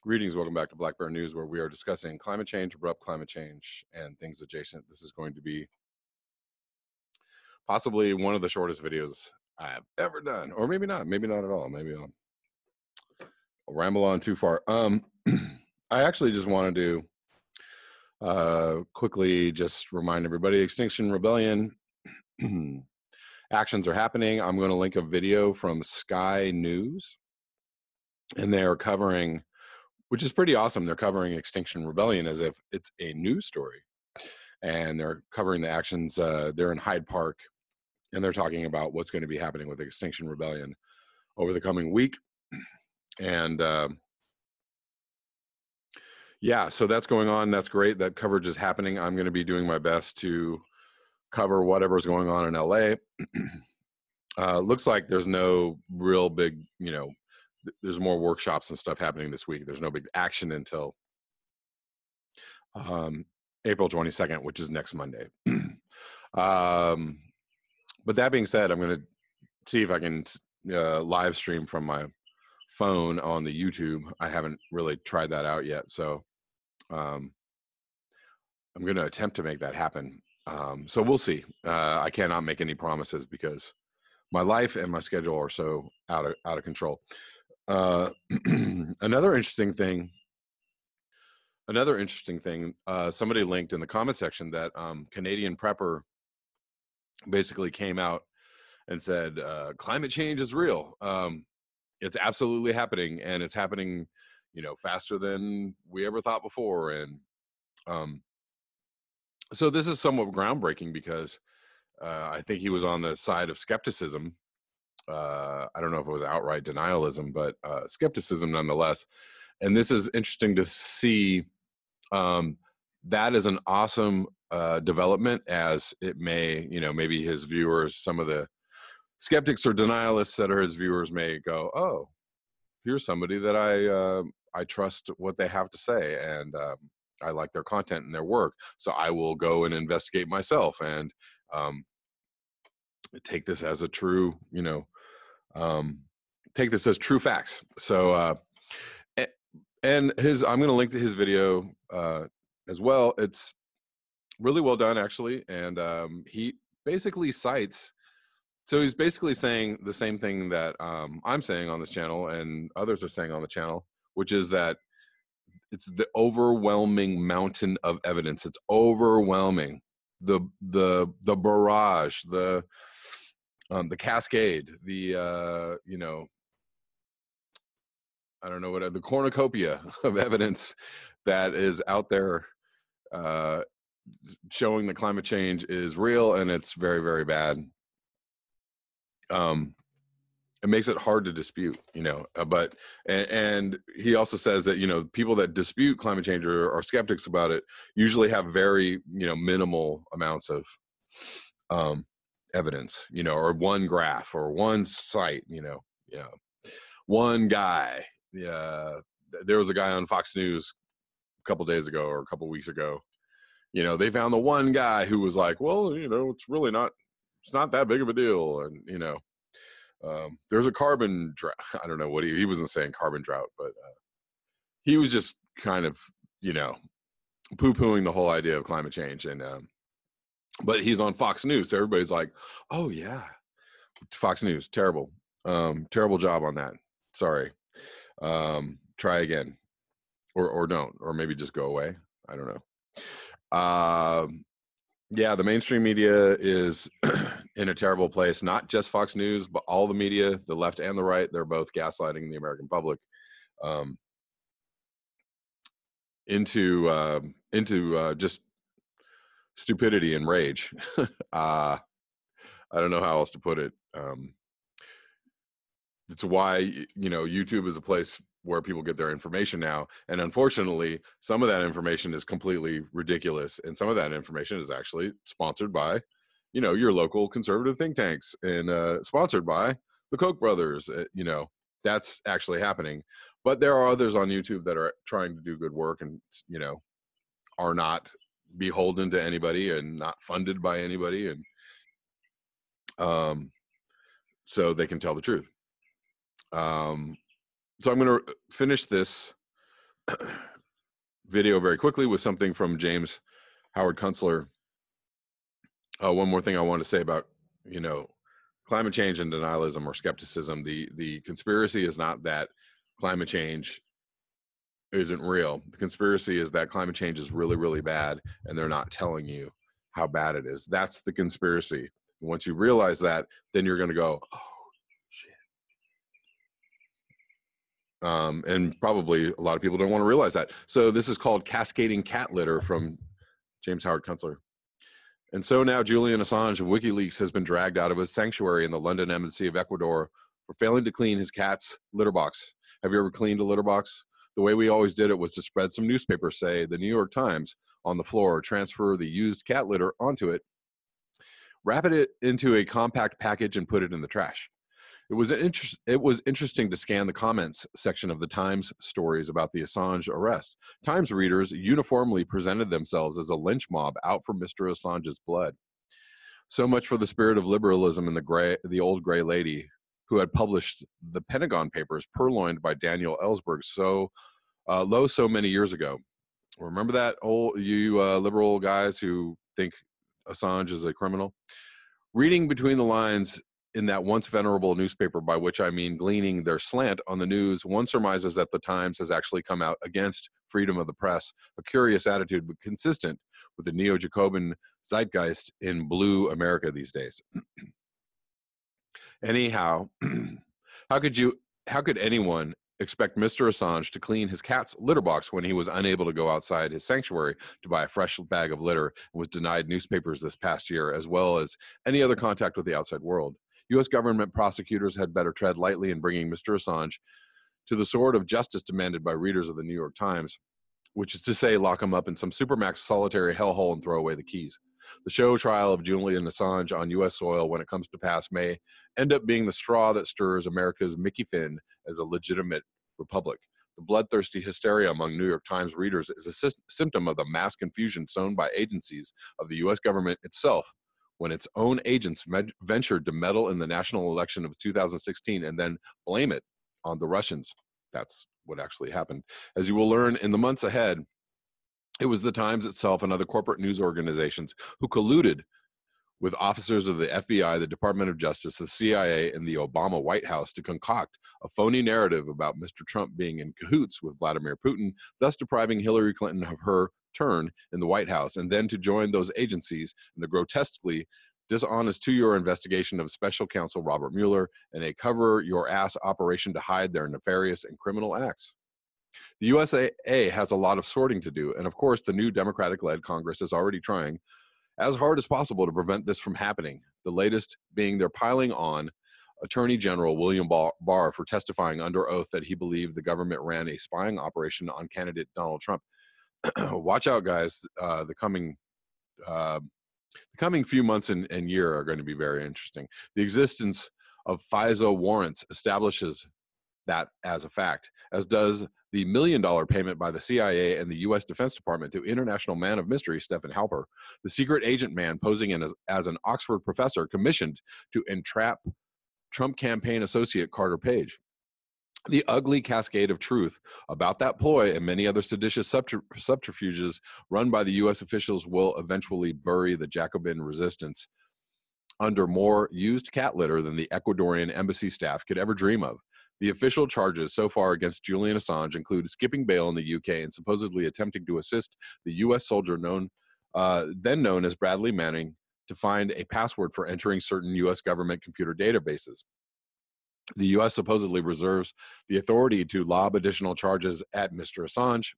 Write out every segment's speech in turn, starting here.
Greetings, welcome back to Black Bear News, where we are discussing climate change, abrupt climate change, and things adjacent. This is going to be possibly one of the shortest videos I have ever done, or maybe not at all. Maybe I'll ramble on too far. I actually just wanted to quickly just remind everybody, Extinction Rebellion actions are happening. I'm going to link a video from Sky News, and they are covering, which is pretty awesome. They're covering Extinction Rebellion as if it's a news story. And they're covering the actions. They're in Hyde Park, and they're talking about what's going to be happening with Extinction Rebellion over the coming week. And yeah, so that's going on. That's great. That coverage is happening. I'm going to be doing my best to cover whatever's going on in LA. Looks like there's no real big, there's more workshops and stuff happening this week. There's no big action until April 22nd, which is next Monday. But that being said, I'm going to see if I can live stream from my phone on the YouTube. I haven't really tried that out yet. So I'm going to attempt to make that happen. So we'll see. I cannot make any promises because my life and my schedule are so out of control. Another interesting thing, somebody linked in the comment section that Canadian Prepper basically came out and said, climate change is real. It's absolutely happening, and it's happening, faster than we ever thought before. And so this is somewhat groundbreaking because I think he was on the side of skepticism. I don't know if it was outright denialism, but skepticism nonetheless. And this is interesting to see. That is an awesome development, as it may, maybe his viewers, some of the skeptics or denialists that are his viewers may go, oh, here's somebody that I trust what they have to say, and I like their content and their work, so I will go and investigate myself and take this as a true, take this as true facts. So, and I'm going to link to his video as well. It's really well done, actually, and he basically cites. So he's basically saying the same thing that I'm saying on this channel and others are saying on the channel, which is that it's the overwhelming mountain of evidence. It's overwhelming. The barrage, the cascade, the I don't know what, the cornucopia of evidence that is out there showing that climate change is real, and it's very, very bad. It makes it hard to dispute, but and he also says that, people that dispute climate change or are skeptics about it usually have very, minimal amounts of evidence, or one graph or one site, one guy. There was a guy on Fox News a couple days ago or a couple weeks ago, they found the one guy who was like, well, it's really not, it's not that big of a deal. And, there's a carbon drought. I don't know what he wasn't saying carbon drought, but he was just kind of, poo-pooing the whole idea of climate change. And, but he's on Fox News. So everybody's like, oh yeah, Fox News, terrible. Terrible job on that. Sorry. Try again, or don't, or maybe just go away. I don't know. Yeah, the mainstream media is in a terrible place. Not just Fox News, but all the media, the left and the right, they're both gaslighting the American public into just stupidity and rage. I don't know how else to put it. It's why, YouTube is a place where people get their information now. And unfortunately, some of that information is completely ridiculous. And some of that information is actually sponsored by, your local conservative think tanks, and sponsored by the Koch brothers. That's actually happening. But there are others on YouTube that are trying to do good work and, are not beholden to anybody and not funded by anybody. And so they can tell the truth. So I'm going to finish this video very quickly with something from James Howard Kunstler. One more thing I want to say about, climate change and denialism or skepticism. The conspiracy is not that climate change isn't real. The conspiracy is that climate change is really, really bad, and they're not telling you how bad it is. That's the conspiracy. Once you realize that, then you're going to go, oh, shit. And probably a lot of people don't want to realize that. So this is called Cascading Cat Litter from James Howard Kunstler. And so now Julian Assange of WikiLeaks has been dragged out of his sanctuary in the London Embassy of Ecuador for failing to clean his cat's litter box. Have you ever cleaned a litter box? The way we always did it was to spread some newspaper, say the New York Times, on the floor, transfer the used cat litter onto it, wrap it into a compact package, and put it in the trash. It was interesting to scan the comments section of the Times stories about the Assange arrest. Times readers uniformly presented themselves as a lynch mob out for Mr. Assange's blood. So much for the spirit of liberalism in the old gray lady who had published the Pentagon Papers purloined by Daniel Ellsberg so many years ago. Remember that, you liberal guys who think Assange is a criminal? Reading between the lines in that once venerable newspaper, by which I mean gleaning their slant on the news, one surmises that the Times has actually come out against freedom of the press, a curious attitude but consistent with the neo-Jacobin zeitgeist in blue America these days. Anyhow, how could anyone expect Mr. Assange to clean his cat's litter box when he was unable to go outside his sanctuary to buy a fresh bag of litter and was denied newspapers this past year, as well as any other contact with the outside world? U.S. government prosecutors had better tread lightly in bringing Mr. Assange to the sword of justice demanded by readers of the New York Times, which is to say, lock him up in some supermax solitary hellhole and throw away the keys. The show trial of Julian Assange on U.S. soil, when it comes to pass, may end up being the straw that stirs America's Mickey Finn as a legitimate republic. The bloodthirsty hysteria among New York Times readers is a symptom of the mass confusion sown by agencies of the U.S. government itself when its own agents ventured to meddle in the national election of 2016 and then blame it on the Russians. That's what actually happened. As you will learn in the months ahead, it was the Times itself and other corporate news organizations who colluded with officers of the FBI, the Department of Justice, the CIA, and the Obama White House to concoct a phony narrative about Mr. Trump being in cahoots with Vladimir Putin, thus depriving Hillary Clinton of her turn in the White House, and then to join those agencies in the grotesquely dishonest two-year investigation of Special Counsel Robert Mueller and a cover-your-ass operation to hide their nefarious and criminal acts. The USA has a lot of sorting to do, and of course, the new Democratic-led Congress is already trying as hard as possible to prevent this from happening, the latest being their piling on Attorney General William Barr for testifying under oath that he believed the government ran a spying operation on candidate Donald Trump. Watch out, guys. The coming few months and year are going to be very interesting. The existence of FISA warrants establishes that as a fact, as does the $1 million payment by the CIA and the U.S. Defense Department to international man of mystery Stephen Halper, the secret agent man posing as an Oxford professor commissioned to entrap Trump campaign associate Carter Page. The ugly cascade of truth about that ploy and many other seditious subterfuges run by the U.S. officials will eventually bury the Jacobin resistance under more used cat litter than the Ecuadorian embassy staff could ever dream of. The official charges so far against Julian Assange include skipping bail in the UK and supposedly attempting to assist the U.S. soldier then known as Bradley Manning to find a password for entering certain U.S. government computer databases. The U.S. supposedly reserves the authority to lob additional charges at Mr. Assange,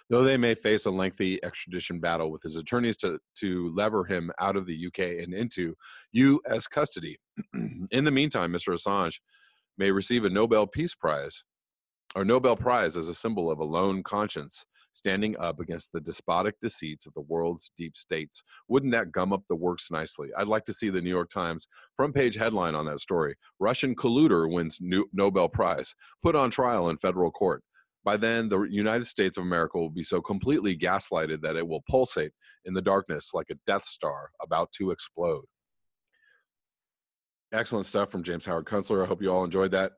though they may face a lengthy extradition battle with his attorneys to lever him out of the UK and into U.S. custody. In the meantime, Mr. Assange may receive a Nobel Peace Prize, or Nobel Prize as a symbol of a lone conscience standing up against the despotic deceits of the world's deep states. Wouldn't that gum up the works nicely? I'd like to see the New York Times front page headline on that story. Russian colluder wins Nobel Prize, put on trial in federal court. By then, the United States of America will be so completely gaslighted that it will pulsate in the darkness like a Death Star about to explode. Excellent stuff from James Howard Kunstler. I hope you all enjoyed that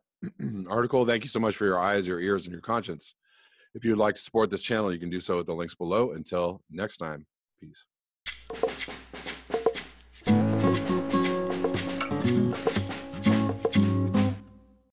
article. Thank you so much for your eyes, your ears, and your conscience. If you would like to support this channel, you can do so at the links below. Until next time, peace.